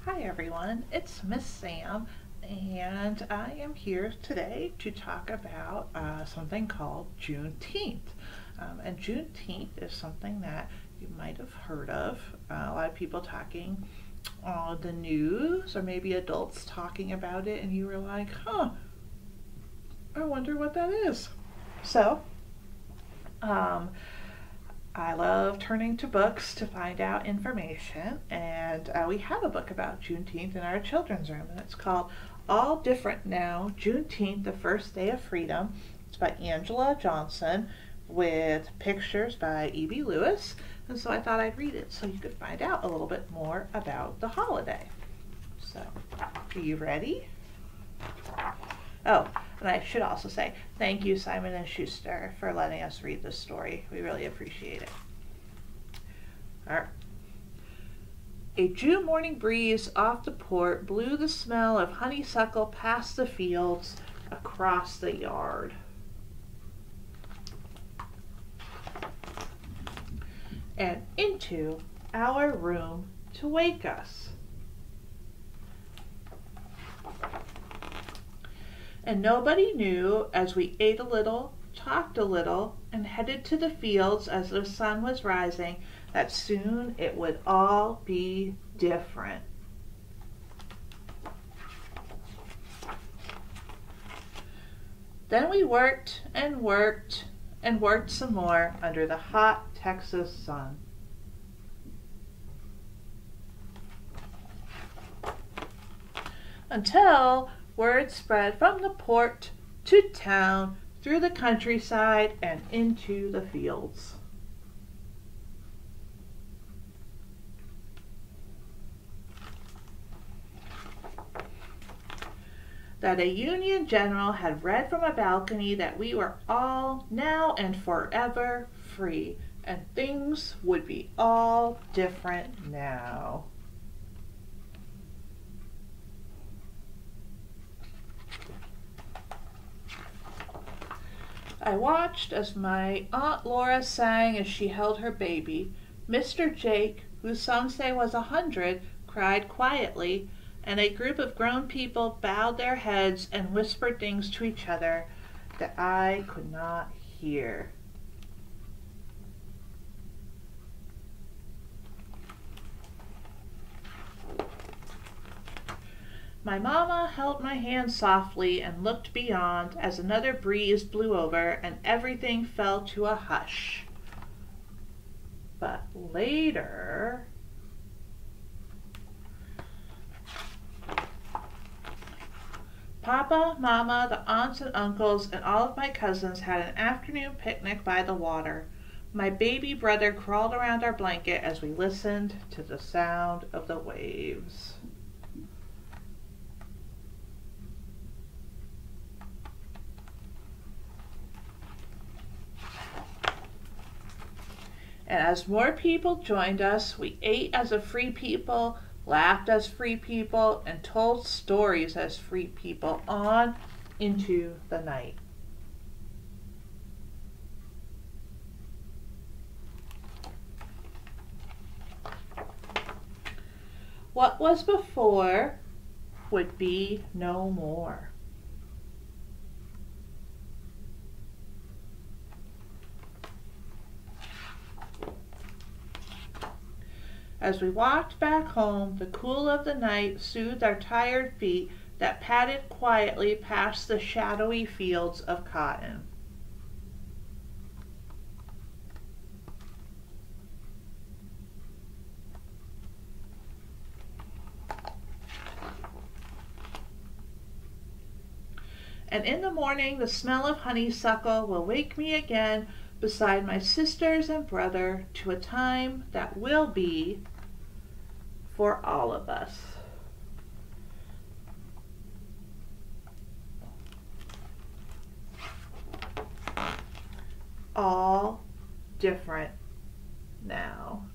Hi everyone, it's Miss Sam and I am here today to talk about something called Juneteenth. And Juneteenth is something that you might have heard of. A lot of people talking on the news or maybe adults talking about it and you were like, I wonder what that is. So, I love turning to books to find out information, and we have a book about Juneteenth in our children's room, and it's called All Different Now, Juneteenth, the First Day of Freedom. It's by Angela Johnson with pictures by E.B. Lewis, and so I thought I'd read it so you could find out a little bit more about the holiday. So, are you ready? Oh, and I should also say thank you, Simon Schuster, for letting us read this story. We really appreciate it. All right. A June morning breeze off the port blew the smell of honeysuckle past the fields across the yard. And into our room to wake us. And nobody knew as we ate a little, talked a little, and headed to the fields as the sun was rising that soon it would all be different. Then we worked and worked and worked some more under the hot Texas sun. Until word spread from the port to town, through the countryside, and into the fields. That a Union general had read from a balcony that we were all now and forever free, and things would be all different now. I watched as my Aunt Laura sang as she held her baby. Mr. Jake, who some say was 100, cried quietly, and a group of grown people bowed their heads and whispered things to each other that I could not hear. My mama held my hand softly and looked beyond as another breeze blew over and everything fell to a hush. But later, Papa, Mama, the aunts and uncles, and all of my cousins had an afternoon picnic by the water. My baby brother crawled around our blanket as we listened to the sound of the waves. And as more people joined us, we ate as a free people, laughed as free people, and told stories as free people on into the night. What was before would be no more. As we walked back home, the cool of the night soothed our tired feet that padded quietly past the shadowy fields of cotton. And in the morning, the smell of honeysuckle will wake me again beside my sisters and brother to a time that will be for all of us. All different now.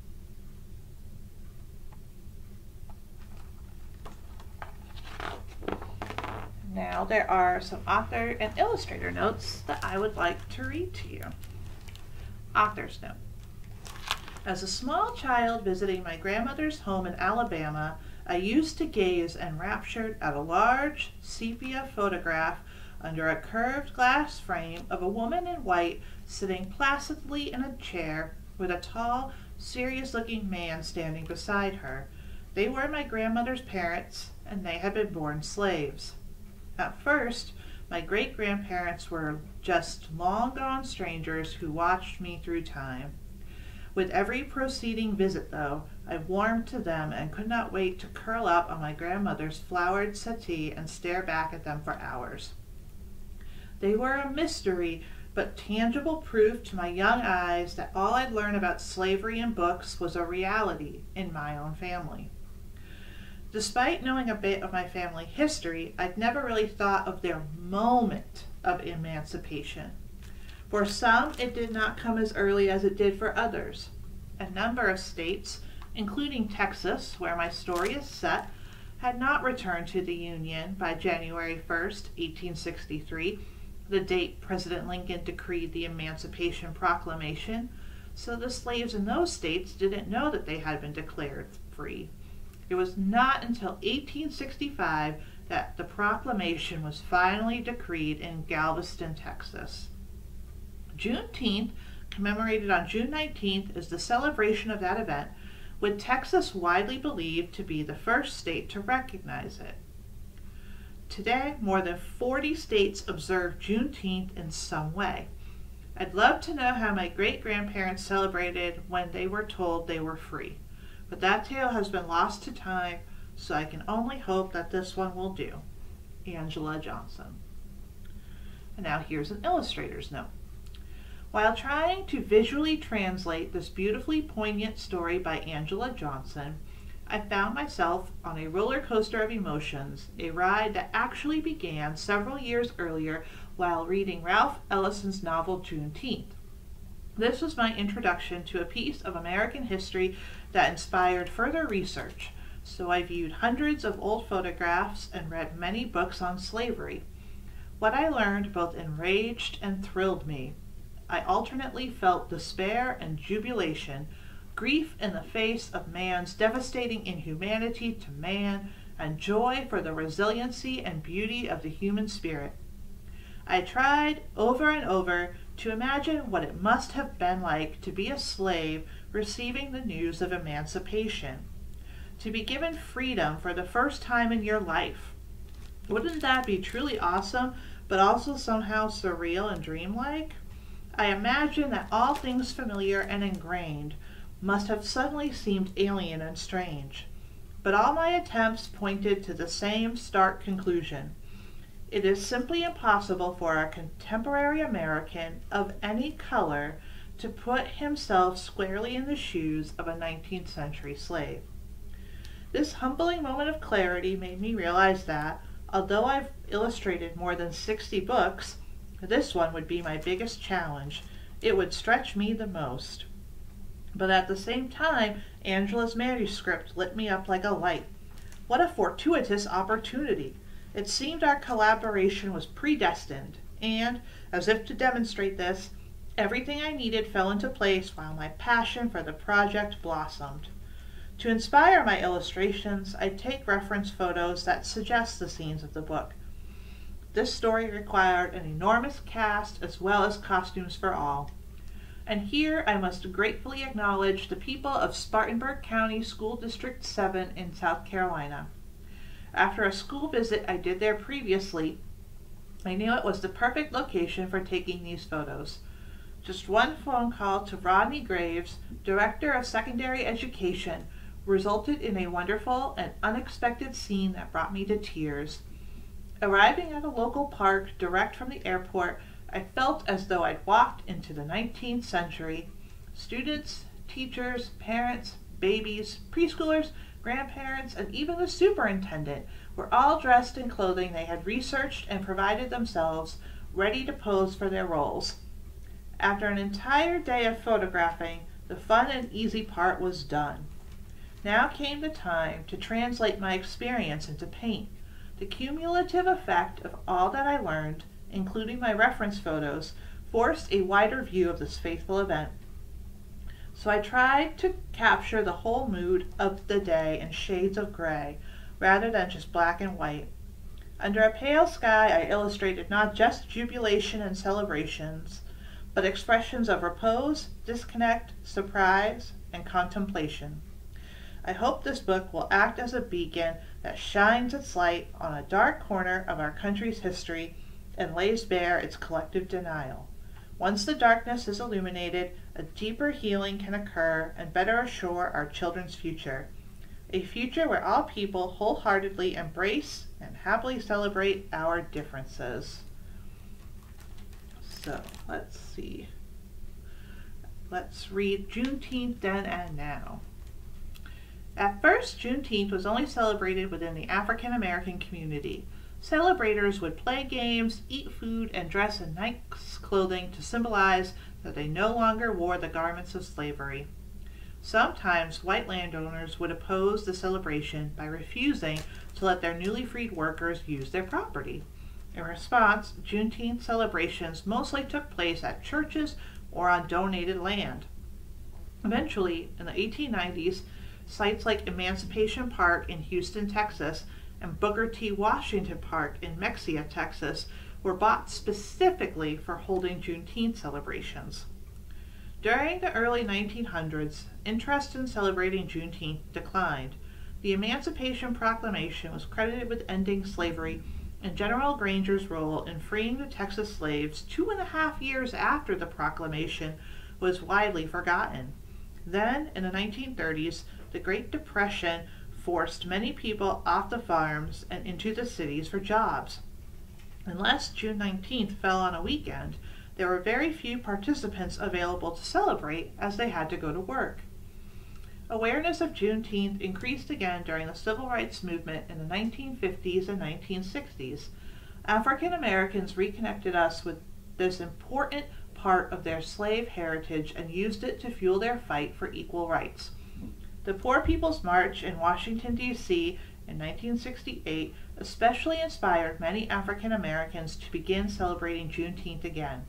Now there are some author and illustrator notes that I would like to read to you. Author's note. As a small child visiting my grandmother's home in Alabama, I used to gaze enraptured at a large sepia photograph under a curved glass frame of a woman in white sitting placidly in a chair with a tall, serious-looking man standing beside her. They were my grandmother's parents, and they had been born slaves. At first, my great-grandparents were just long-gone strangers who watched me through time. With every proceeding visit, though, I warmed to them and could not wait to curl up on my grandmother's flowered settee and stare back at them for hours. They were a mystery, but tangible proof to my young eyes that all I'd learned about slavery in books was a reality in my own family. Despite knowing a bit of my family history, I'd never really thought of their moment of emancipation. For some, it did not come as early as it did for others. A number of states, including Texas, where my story is set, had not returned to the Union by January 1st, 1863, the date President Lincoln decreed the Emancipation Proclamation, so the slaves in those states didn't know that they had been declared free. It was not until 1865 that the proclamation was finally decreed in Galveston, Texas. Juneteenth, commemorated on June 19th, is the celebration of that event, with Texas widely believed to be the first state to recognize it. Today, more than 40 states observe Juneteenth in some way. I'd love to know how my great-grandparents celebrated when they were told they were free, but that tale has been lost to time, so I can only hope that this one will do. Angela Johnson. And now here's an illustrator's note. While trying to visually translate this beautifully poignant story by Angela Johnson, I found myself on a roller coaster of emotions, a ride that actually began several years earlier while reading Ralph Ellison's novel Juneteenth. This was my introduction to a piece of American history that inspired further research, so I viewed hundreds of old photographs and read many books on slavery. What I learned both enraged and thrilled me. I alternately felt despair and jubilation, grief in the face of man's devastating inhumanity to man, and joy for the resiliency and beauty of the human spirit. I tried over and over to imagine what it must have been like to be a slave receiving the news of emancipation, to be given freedom for the first time in your life. Wouldn't that be truly awesome, but also somehow surreal and dreamlike? I imagine that all things familiar and ingrained must have suddenly seemed alien and strange. But all my attempts pointed to the same stark conclusion. It is simply impossible for a contemporary American of any color to put himself squarely in the shoes of a 19th century slave. This humbling moment of clarity made me realize that, although I've illustrated more than 60 books, this one would be my biggest challenge. It would stretch me the most. But at the same time, Angela's manuscript lit me up like a light. What a fortuitous opportunity! It seemed our collaboration was predestined, and, as if to demonstrate this, everything I needed fell into place while my passion for the project blossomed. To inspire my illustrations, I take reference photos that suggest the scenes of the book. This story required an enormous cast as well as costumes for all. And here I must gratefully acknowledge the people of Spartanburg County School District 7 in South Carolina. After a school visit I did there previously, I knew it was the perfect location for taking these photos. Just one phone call to Rodney Graves, Director of Secondary Education, resulted in a wonderful and unexpected scene that brought me to tears. Arriving at a local park direct from the airport, I felt as though I'd walked into the 19th century. Students, teachers, parents, babies, preschoolers, grandparents, and even the superintendent were all dressed in clothing they had researched and provided themselves, ready to pose for their roles. After an entire day of photographing, the fun and easy part was done. Now came the time to translate my experience into paint. The cumulative effect of all that I learned, including my reference photos, forced a wider view of this faithful event. So I tried to capture the whole mood of the day in shades of gray, rather than just black and white. Under a pale sky, I illustrated not just jubilation and celebrations, but expressions of repose, disconnect, surprise, and contemplation. I hope this book will act as a beacon that shines its light on a dark corner of our country's history and lays bare its collective denial. Once the darkness is illuminated, a deeper healing can occur and better assure our children's future. A future where all people wholeheartedly embrace and happily celebrate our differences. So, let's see. Let's read Juneteenth Then and Now. At first, Juneteenth was only celebrated within the African American community. Celebrators would play games, eat food, and dress in nice clothing to symbolize that they no longer wore the garments of slavery. Sometimes white landowners would oppose the celebration by refusing to let their newly freed workers use their property. In response, Juneteenth celebrations mostly took place at churches or on donated land. Eventually, in the 1890s, sites like Emancipation Park in Houston, Texas, and Booker T. Washington Park in Mexia, Texas, were bought specifically for holding Juneteenth celebrations. During the early 1900s, interest in celebrating Juneteenth declined. The Emancipation Proclamation was credited with ending slavery, and General Granger's role in freeing the Texas slaves 2.5 years after the proclamation was widely forgotten. Then, in the 1930s, the Great Depression forced many people off the farms and into the cities for jobs. Unless June 19th fell on a weekend, there were very few participants available to celebrate as they had to go to work. Awareness of Juneteenth increased again during the Civil Rights Movement in the 1950s and 1960s. African Americans reconnected us with this important part of their slave heritage and used it to fuel their fight for equal rights. The Poor People's March in Washington, D.C. in 1968 especially inspired many African Americans to begin celebrating Juneteenth again.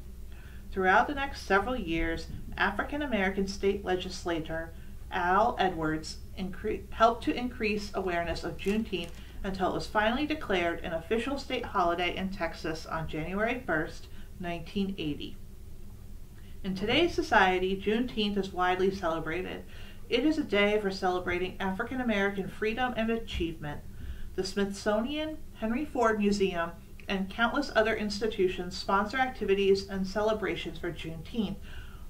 Throughout the next several years, African American state legislator Al Edwards helped to increase awareness of Juneteenth until it was finally declared an official state holiday in Texas on January 1st, 1980. In today's society, Juneteenth is widely celebrated. It is a day for celebrating African American freedom and achievement. The Smithsonian, Henry Ford Museum, and countless other institutions sponsor activities and celebrations for Juneteenth,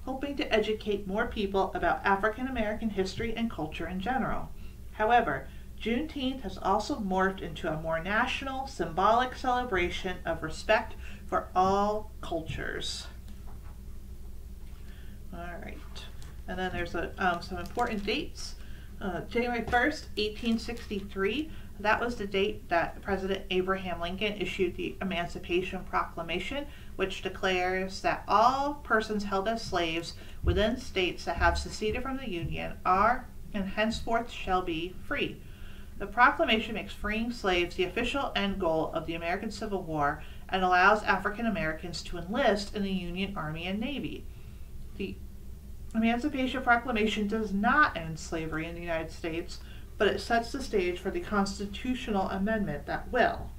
hoping to educate more people about African American history and culture in general. However, Juneteenth has also morphed into a more national, symbolic celebration of respect for all cultures. All right, and then there's some important dates. January 1st, 1863, that was the date that President Abraham Lincoln issued the Emancipation Proclamation, which declares that all persons held as slaves within states that have seceded from the Union are and henceforth shall be free. The proclamation makes freeing slaves the official end goal of the American Civil War and allows African Americans to enlist in the Union Army and Navy. The Emancipation Proclamation does not end slavery in the United States, but it sets the stage for the constitutional amendment that will.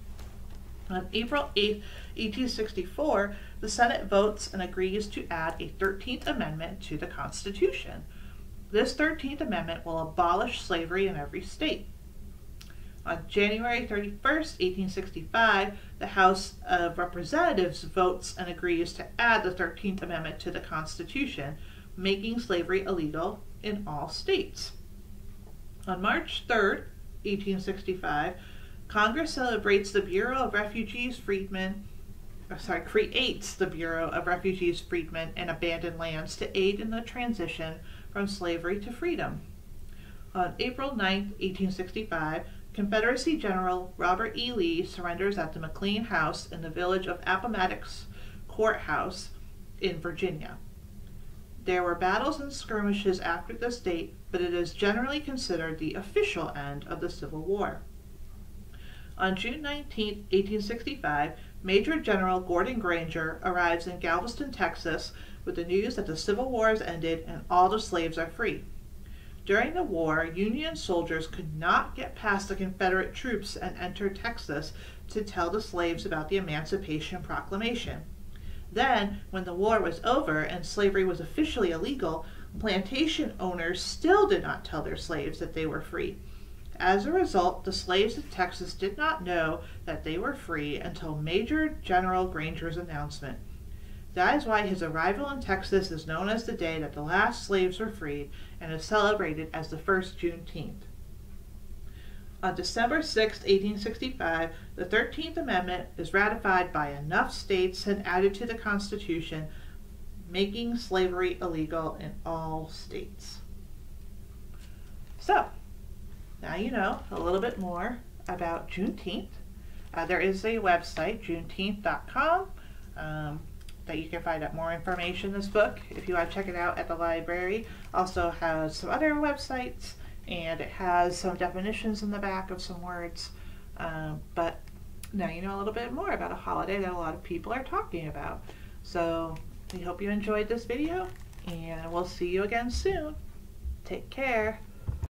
On April 8, 1864, the Senate votes and agrees to add a 13th Amendment to the Constitution. This 13th Amendment will abolish slavery in every state. On January 31, 1865, the House of Representatives votes and agrees to add the 13th Amendment to the Constitution, making slavery illegal in all states. On March 3, 1865, Congress celebrates the Bureau of Refugees, creates the Bureau of Refugees, Freedmen, and Abandoned Lands to aid in the transition from slavery to freedom. On April 9, 1865, Confederacy General Robert E. Lee surrenders at the McLean House in the village of Appomattox Courthouse in Virginia. There were battles and skirmishes after this date, but it is generally considered the official end of the Civil War. On June 19, 1865, Major General Gordon Granger arrives in Galveston, Texas, with the news that the Civil War has ended and all the slaves are free. During the war, Union soldiers could not get past the Confederate troops and enter Texas to tell the slaves about the Emancipation Proclamation. Then, when the war was over and slavery was officially illegal, plantation owners still did not tell their slaves that they were free. As a result, the slaves of Texas did not know that they were free until Major General Granger's announcement. That is why his arrival in Texas is known as the day that the last slaves were freed and is celebrated as the first Juneteenth. On December 6, 1865, the 13th Amendment is ratified by enough states and added to the Constitution, making slavery illegal in all states. So, now you know a little bit more about Juneteenth. There is a website, juneteenth.com, that you can find out more information in this book if you want to check it out at the library. Also has some other websites, and it has some definitions in the back of some words. But now you know a little bit more about a holiday that a lot of people are talking about. So we hope you enjoyed this video, and we'll see you again soon. Take care.